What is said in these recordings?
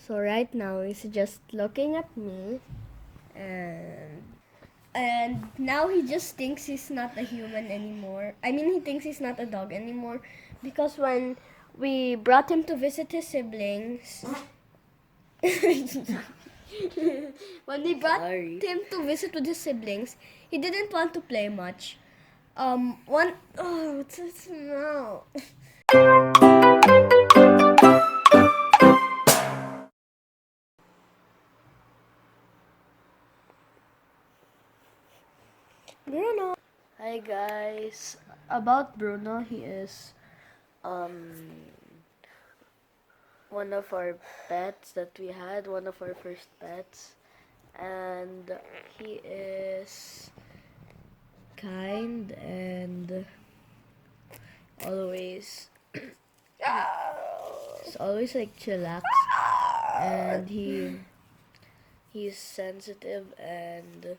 So right now he's just looking at me, and now he just thinks he's not a human anymore. I mean, he thinks he's not a dog anymore because when we brought him to visit his siblings, when we brought him to visit with his siblings, he didn't want to play much. What's this now? Bruno. Hi guys. About Bruno, he is one of our pets that we had, one of our first pets, and he is kind and always he's always like chillax, and he's sensitive and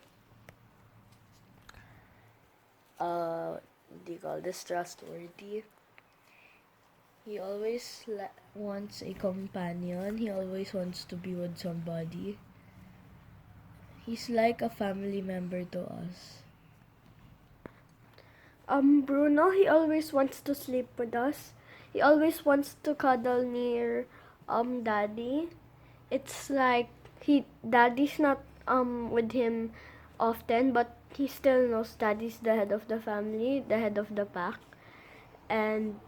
what do you call this, trustworthy. He always wants a companion. He always wants to be with somebody. He's like a family member to us. Bruno, he always wants to sleep with us. He always wants to cuddle near Daddy. It's like Daddy's not with him often, but he still knows Daddy's the head of the family, the head of the pack. And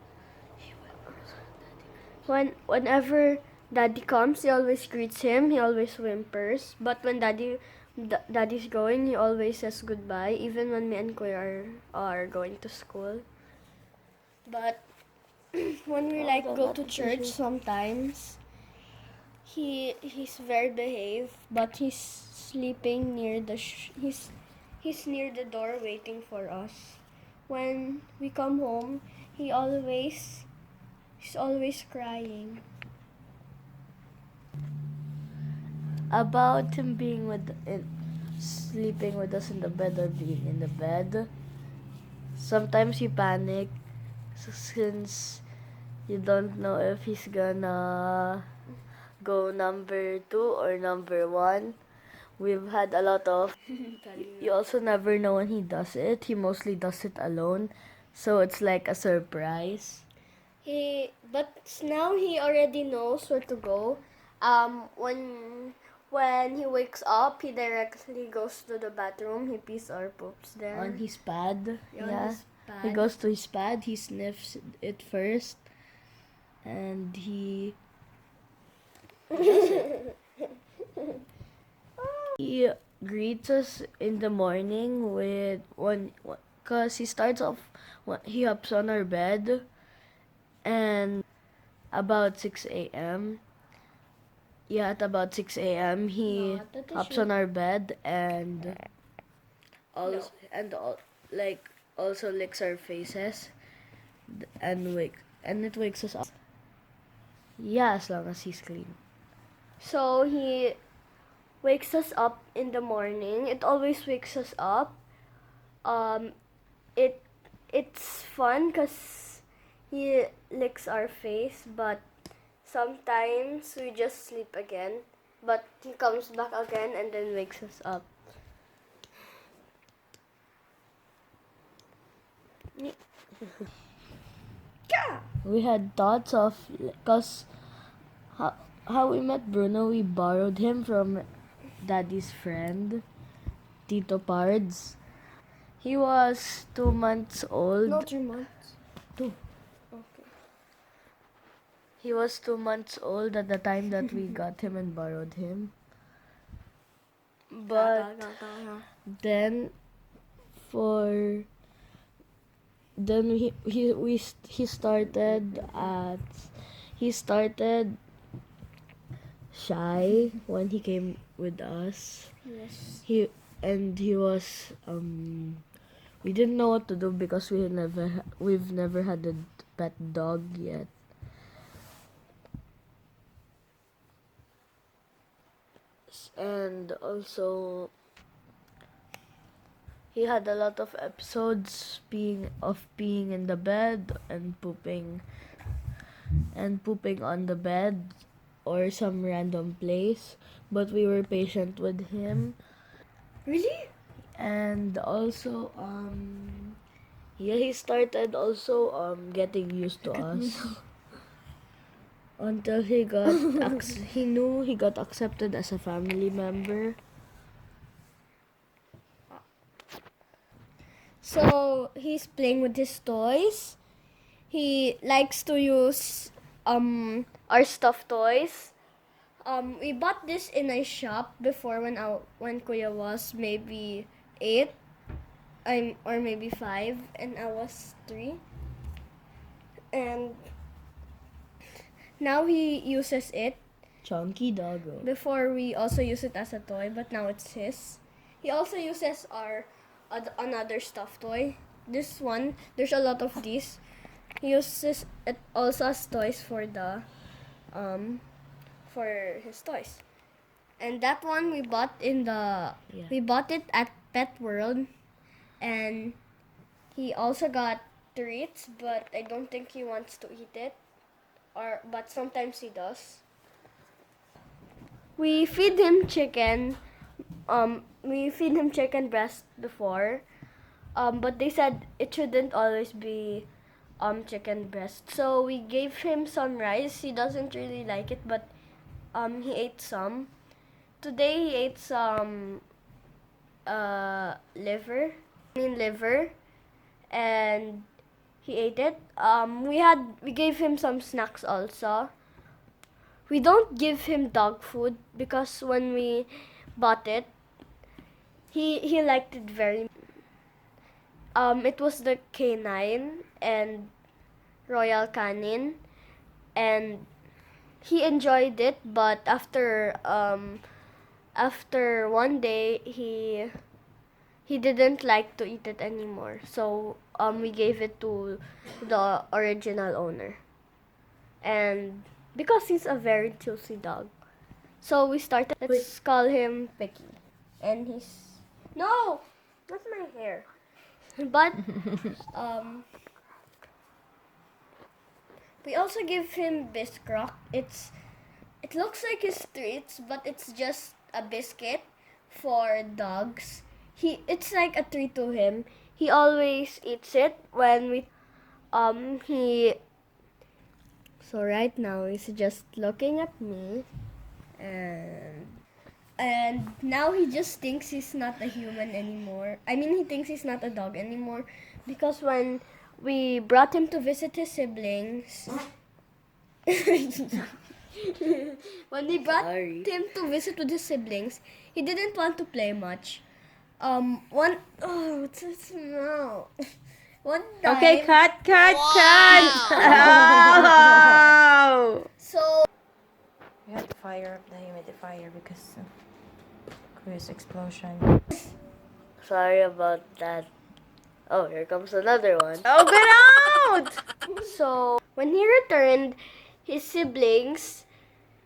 whenever Daddy comes, he always greets him. He always whimpers. But when Daddy's going, he always says goodbye. Even when me and Kuya are going to school. But when we go to church sometimes, he's very behaved. But he's sleeping near he's near the door waiting for us. When we come home, he's always crying. About him sleeping with us in the bed or being in the bed, sometimes he panic since you don't know if he's gonna go number 2 or number 1. We've had a lot of... You also never know when he does it. He mostly does it alone. So it's like a surprise. But now he already knows where to go. When he wakes up, he directly goes to the bathroom. He pees or poops there. On his pad. Yeah. He goes to his pad. He sniffs it first. And he... He greets us in the morning with cause he starts off he hops on our bed, and about 6 a.m. Yeah, at about 6 a.m. he hops on our bed and also licks our faces and it wakes us up. Yeah, as long as he's clean. So he wakes us up in the morning. It always wakes us up. It's fun because he licks our face, but sometimes we just sleep again. But he comes back again and then wakes us up. We had thoughts of, because how we met Bruno, we borrowed him from Daddy's friend, Tito Pards. He was 2 months old. No, 3 months. 2. Okay. He was 2 months old at the time that we got him and borrowed him. But then he started shy when he came with us. Yes. He was we didn't know what to do because we've never had a pet dog yet. And also he had a lot of episodes peeing in the bed and pooping on the bed or some random place, but we were patient with him. Really? And also, yeah, he started also getting used to us until he got he knew he got accepted as a family member. So he's playing with his toys. He likes to use our stuffed toys. We bought this in a shop before when Kuya was maybe 8, or maybe 5, and I was 3. And now he uses it. Chunky doggo. Before we also use it as a toy, but now it's his. He also uses our another stuffed toy. This one, there's a lot of these. He uses it also as toys for his toys. And that one we bought we bought it at Pet World, and he also got treats, but I don't think he wants to eat it, but sometimes he does. We feed him chicken. We feed him chicken breast before, but they said it shouldn't always be chicken breast. So we gave him some rice. He doesn't really like it, but he ate some. Today he ate some liver, and he ate it. We gave him some snacks also. We don't give him dog food because when we bought it, he liked it very. It was the Canine and Royal Canin, and he enjoyed it. But after one day, he didn't like to eat it anymore. So we gave it to the original owner, and because he's a very choosy dog, so we started. Let's call him Picky, and he's no, not my hair, but we also give him Biscroc. It looks like his treats, but it's just a biscuit for dogs. It's like a treat to him. He always eats it when he so right now he's just looking at me, and now he just thinks he's not a human anymore. I mean, he thinks he's not a dog anymore because when we brought him to visit his siblings, when we brought him to visit with his siblings, he didn't want to play much. What's this now? One time. Okay, cut. Oh! So We have to fire up the humidifier because of Kuya's explosion. Sorry about that. Oh, here comes another one. Oh, get out! So when he returned, his siblings,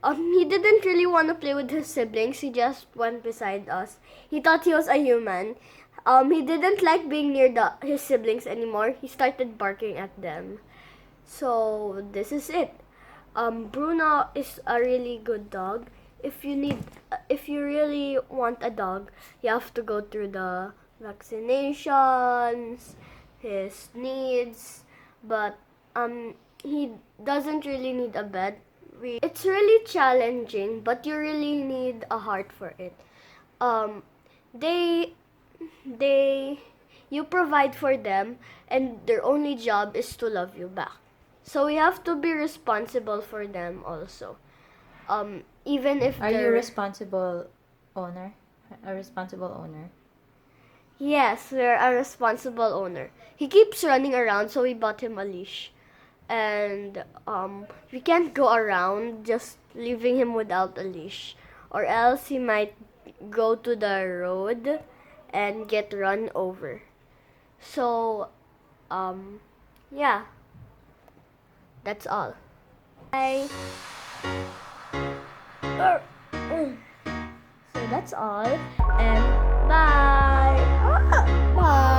he didn't really want to play with his siblings. He just went beside us. He thought he was a human. He didn't like being near his siblings anymore. He started barking at them. So this is it. Bruno is a really good dog. If you really want a dog, you have to go through the vaccinations, his needs, but he doesn't really need a bed. It's really challenging, but you really need a heart for it. You provide for them, and their only job is to love you back. So we have to be responsible for them also. Even if Are you they're... responsible owner? A responsible owner? Yes, we're a responsible owner. He keeps running around, so we bought him a leash. And we can't go around just leaving him without a leash, or else he might go to the road and get run over. So, yeah, that's all. Bye. So that's all, and bye. Bye.